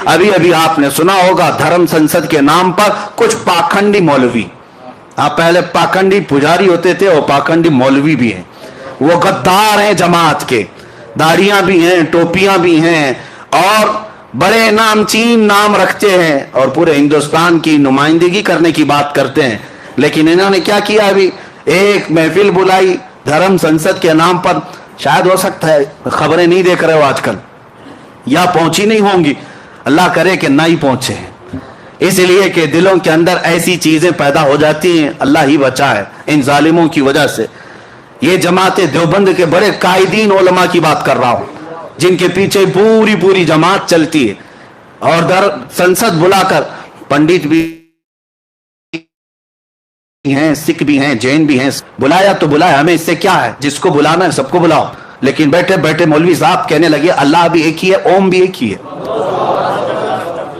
अभी अभी आपने सुना होगा धर्म संसद के नाम पर कुछ पाखंडी मौलवी, आप पहले पाखंडी पुजारी होते थे और पाखंडी मौलवी भी हैं, वो गद्दार हैं जमात के, दाढ़ियां भी हैं, टोपियां भी हैं और बड़े नामचीन नाम रखते हैं और पूरे हिंदुस्तान की नुमाइंदगी करने की बात करते हैं। लेकिन इन्होंने क्या किया, अभी एक महफिल बुलाई धर्म संसद के नाम पर, शायद हो सकता है खबरें नहीं देख रहे हो आजकल या पहुंची नहीं होंगी, अल्लाह करे कि ना ही पहुंचे, इसलिए कि दिलों के अंदर ऐसी चीजें पैदा हो जाती हैं, अल्लाह ही बचाए इन जालिमों की वजह से। ये जमात देवबंद के बड़े कायदीन उलमा की बात कर रहा हूं, जिनके पीछे पूरी पूरी जमात चलती है और संसद बुलाकर पंडित भी हैं, सिख भी हैं, जैन भी हैं, बुलाया तो बुलाया, हमें इससे क्या है, जिसको बुलाना है सबको बुलाओ। लेकिन बैठे बैठे मौलवी साहब कहने लगे अल्लाह भी एक ही है, ओम भी एक ही है,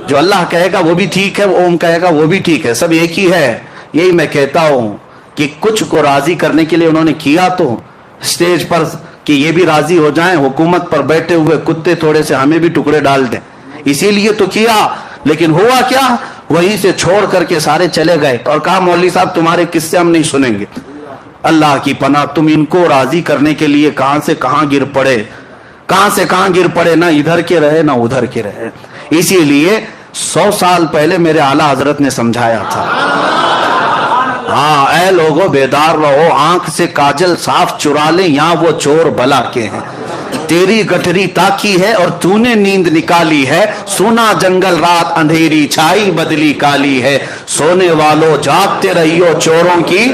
जो अल्लाह कहेगा वो भी ठीक है, ओम कहेगा वो भी ठीक है, सब एक ही है। यही मैं कहता हूं कि कुछ को राजी करने के लिए उन्होंने किया तो स्टेज पर कि ये भी राजी हो जाएं, हुकूमत पर बैठे हुए कुत्ते थोड़े से हमें भी टुकड़े डाल दें, इसीलिए तो किया। लेकिन हुआ क्या, वहीं से छोड़ करके सारे चले गए और कहा मौलवी साहब तुम्हारे किस्से हम नहीं सुनेंगे। अल्लाह की पनाह, तुम इनको राजी करने के लिए कहां से कहां गिर पड़े, कहां से कहां गिर पड़े, ना इधर के रहे ना उधर के रहे। इसीलिए 100 साल पहले मेरे आला हजरत ने समझाया था, हाँ ऐ लोगों बेदार रहो, आंख से काजल साफ चुरा ले, यहाँ वो चोर भला के हैं। तेरी गठरी ताकी है और तूने नींद निकाली है, सोना जंगल रात अंधेरी छाई बदली काली है, सोने वालों जागते रहियो चोरों की।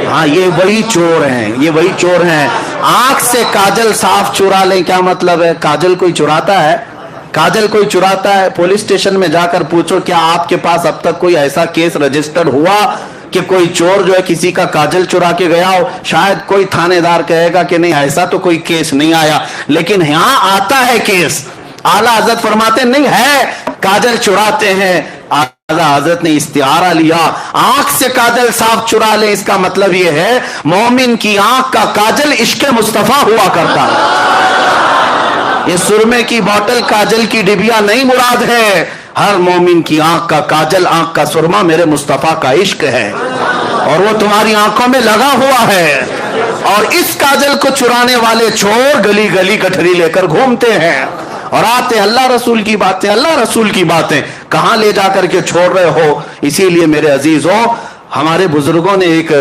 हाँ ये वही चोर हैं, ये वही चोर हैं। आंख से काजल साफ चुरा ले, क्या मतलब है, काजल कोई चुराता है, काजल कोई चुराता है? पुलिस स्टेशन में जाकर पूछो क्या आपके पास अब तक कोई ऐसा केस रजिस्टर हुआ कि कोई चोर जो है किसी का काजल चुरा के गया हो? शायद कोई थानेदार कहेगा कि नहीं ऐसा तो कोई केस नहीं आया। लेकिन यहां आता है केस, आला हजरत फरमाते नहीं है काजल चुराते हैं। आला हजरत ने इस्तिआरा लिया, आंख से काजल साफ चुरा ले, इसका मतलब यह है मोमिन की आंख का काजल इश्क मुस्तफा हुआ करता है। ये सुरमे की बोतल काजल की डिबिया नहीं मुराद है, हर मोमिन की आंख का काजल, आंख का सुरमा मेरे मुस्तफा का इश्क है और वो तुम्हारी आंखों में लगा हुआ है। और इस काजल को चुराने वाले चोर गली गली गठरी लेकर घूमते हैं और आते अल्लाह रसूल की बातें, अल्लाह रसूल की बातें कहां ले जाकर के छोड़ रहे हो। इसीलिए मेरे अजीजों, हमारे बुजुर्गों ने एक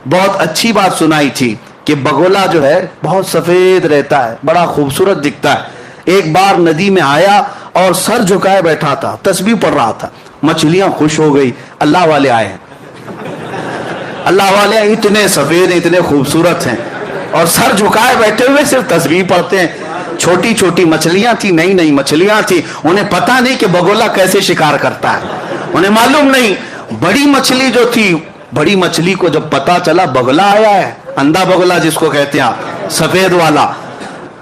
बहुत अच्छी बात सुनाई थी कि बगोला जो है बहुत सफेद रहता है, बड़ा खूबसूरत दिखता है। एक बार नदी में आया और सर झुकाए बैठा था, तस्बीह पढ़ रहा था, मछलियां खुश हो गई, अल्लाह वाले आए, अल्लाह वाले इतने सफेद इतने खूबसूरत हैं और सर झुकाए बैठे हुए सिर्फ तस्बीह पढ़ते हैं। छोटी छोटी मछलियां थी, नई नई मछलियां थी, उन्हें पता नहीं कि बगोला कैसे शिकार करता है, उन्हें मालूम नहीं। बड़ी मछली जो थी, बड़ी मछली को जब पता चला बगुला आया है, अंधा बगुला जिसको कहते हैं आप, सफेद वाला,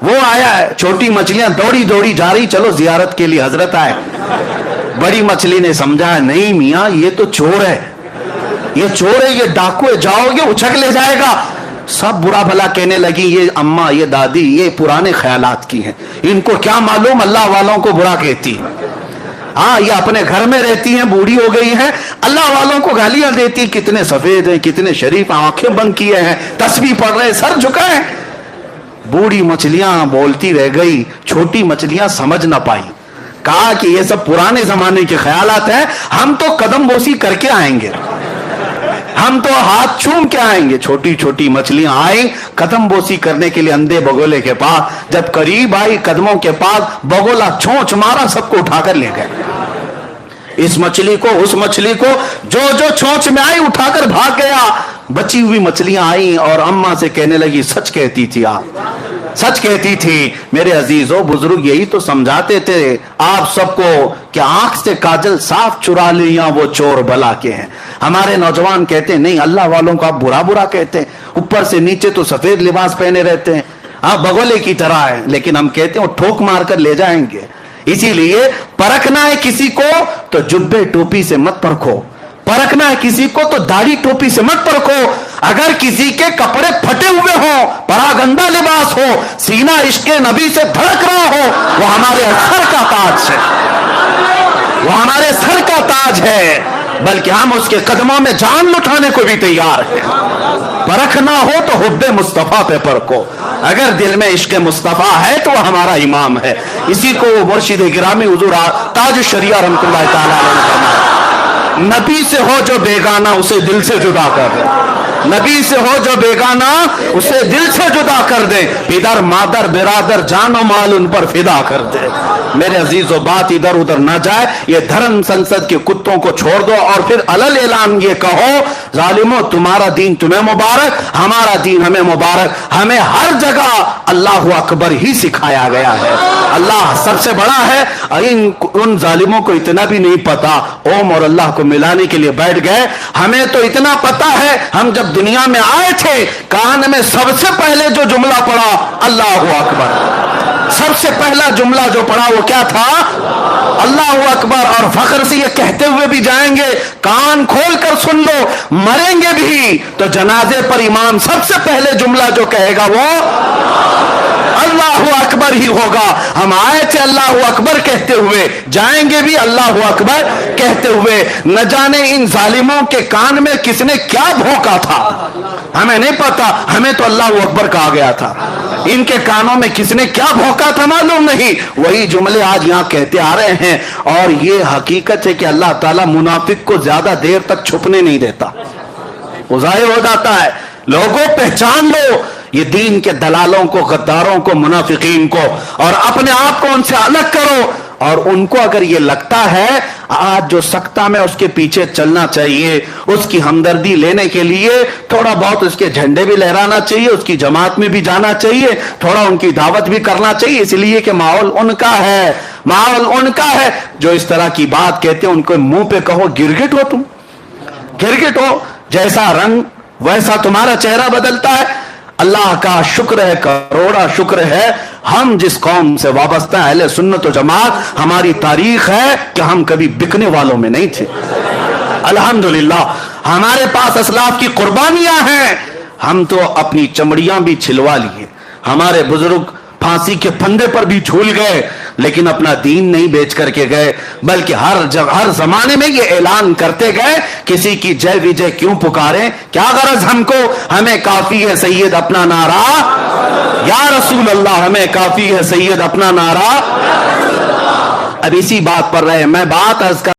वो आया है, छोटी मछलियां दौड़ी दौड़ी जा रही, चलो जियारत के लिए हजरत आए। बड़ी मछली ने समझा नहीं मियां ये तो चोर है, ये चोर है, ये डाकू है, जाओगे उछक ले जाएगा। सब बुरा भला कहने लगी, ये अम्मा ये दादी ये पुराने ख्यालात की हैं, इनको क्या मालूम अल्लाह वालों को बुरा कहती है। हाँ ये अपने घर में रहती हैं, बूढ़ी हो गई हैं, अल्लाह वालों को गालियां देती, कितने सफेद हैं, कितने शरीफ, आंखें बंद किए हैं, तस्बीह पढ़ रहे, सर झुकाए। बूढ़ी मछलियां बोलती रह गई, छोटी मछलियां समझ ना पाई, कहा कि ये सब पुराने जमाने के ख्यालात हैं, हम तो कदम बोसी करके आएंगे, हम तो हाथ चूम के आएंगे। छोटी छोटी मछलियां आई कदम बोसी करने के लिए अंधे बगोले के पास, जब करीब आई कदमों के पास, बगोला चोंच मारा, सबको उठाकर ले गए। इस मछली को उस मछली को जो जो चोंच में आई उठाकर भाग गया। बची हुई मछलियां आई और अम्मा से कहने लगी सच कहती थी आप, सच कहती थी। मेरे अजीजों बुजुर्ग यही तो समझाते थे आप सबको कि आंख से काजल साफ चुरा लिया वो चोर भला के हैं। हमारे नौजवान कहते हैं नहीं अल्लाह वालों को आप बुरा बुरा कहते हैं, ऊपर से नीचे तो सफेद लिबास पहने रहते हैं, आप बगोले की तरह है। लेकिन हम कहते हैं वो ठोक मार कर ले जाएंगे। इसीलिए परखना है किसी को तो जुब्बे टोपी से मत परखो, परखना है किसी को तो दाढ़ी टोपी से मत परखो। अगर किसी के कपड़े फटे हुए हो, परागंदा लिबास हो, सीना इश्क़े नबी से धड़क रहा हो, वो हमारे अख्तर का ताज है। وہ ہمارے سر کا تاج ہے، بلکہ ہم اس کے قدموں میں جان لٹانے کو بھی تیار ہیں۔ پرکھنا ہو تو حب مصطفیٰ پہ پرکھو، اگر دل میں عشق مصطفیٰ ہے تو وہ ہمارا امام ہے۔ اسی کو مرشد گرامی حضور تاج الشریعہ رحمۃ اللہ تعالی علیہ نے فرمایا، نبی سے ہو جو بیگانہ اسے دل سے جدا کر دے، نبی سے ہو جو بیگانہ اسے دل سے جدا کر دے، پدر مادر برادر جان و مال ان پر فدا کر دے۔ میرے عزیزو، بات ادھر ادھر نہ جائے، یہ دھرم سنسد کے کتوں کو چھوڑ دو اور پھر علل اعلان یہ کہو، ظالمو تمہارا دین تمہیں مبارک، ہمارا دین ہمیں مبارک۔ ہمیں ہر جگہ اللہ اکبر ہی سکھایا گیا ہے، اللہ سب سے بڑا ہے۔ ان ظالموں کو اتنا بھی نہیں پتا، اوم اور اللہ کو ملانے کے لیے بیٹھ گئے۔ ہمیں تو اتنا پتا ہے، ہم جب دنیا میں آئے تھے کان میں سب سے پہلے جو جملہ پڑا اللہ اکبر، سب سے پہلا جملہ جو پڑا وہ کیا تھا؟ اللہ اکبر۔ اور فخر سے یہ کہتے ہوئے بھی جائیں گے، کان کھول کر سن لو، مریں گے بھی تو جنازے پر امام سب سے پہلے جملہ جو کہے گا وہ اللہ اکبر ہی ہوگا۔ ہم آئے تھے اللہ اکبر کہتے ہوئے، جائیں گے بھی اللہ اکبر کہتے ہوئے۔ نہ جانے ان ظالموں کے کان میں کس نے کیا بھونکا تھا، ہمیں نہیں پتا، ہمیں تو اللہ اکبر کہا گیا تھا، ان کے کانوں میں کس نے کیا بھونکا تھا معلوم نہیں۔ وہی جملے آج یہاں کہتے آ رہے ہیں، اور یہ حقیقت ہے کہ اللہ تعالیٰ منافق کو زیادہ دیر تک چھپنے نہیں دیتا، وہ ظاہر ہو جاتا ہے۔ لوگوں پہچان لو یہ دین کے دلالوں کو، غداروں کو، منافقین کو، اور اپنے آپ کو ان سے الگ کرو۔ اور ان کو اگر یہ لگتا ہے آج جو سکتا میں اس کے پیچھے چلنا چاہیے، اس کی ہمدردی لینے کے لیے تھوڑا بہت اس کے جھنڈے بھی لہرانا چاہیے، اس کی جماعت میں بھی جانا چاہیے، تھوڑا ان کی دعوت بھی کرنا چاہیے، اس لیے کہ ماحول ان کا ہے، ماحول ان کا ہے۔ جو اس طرح کی بات کہتے ہیں ان کو منہ پہ کہو گرگٹ ہو، تم گرگٹ ہو، جیسا رنگ ویسا تمہارا چہرہ بدلتا ہے۔ اللہ کا شکر ہے، کروڑا شکر ہے، ہم جس قوم سے وابستہ ہیں اہل سنت و جماعت، ہماری تاریخ ہے کہ ہم کبھی بکنے والوں میں نہیں تھے۔ الحمدللہ ہمارے پاس اسلاف کی قربانیاں ہیں، ہم تو اپنی چمڑیاں بھی چھلوا لیے، ہمارے بزرگ پھانسی کے پھندے پر بھی جھول گئے، لیکن اپنا دین نہیں بیچ کر کے گئے، بلکہ ہر زمانے میں یہ اعلان کرتے گئے، کسی کی جے وجے کیوں پکاریں، کیا غرض ہم کو، ہمیں کافی ہے سید اپنا نعرہ، یا رسول اللہ ہمیں کافی ہے سید اپنا نعرہ۔ اب اسی بات پر رہے، میں بات عرض کر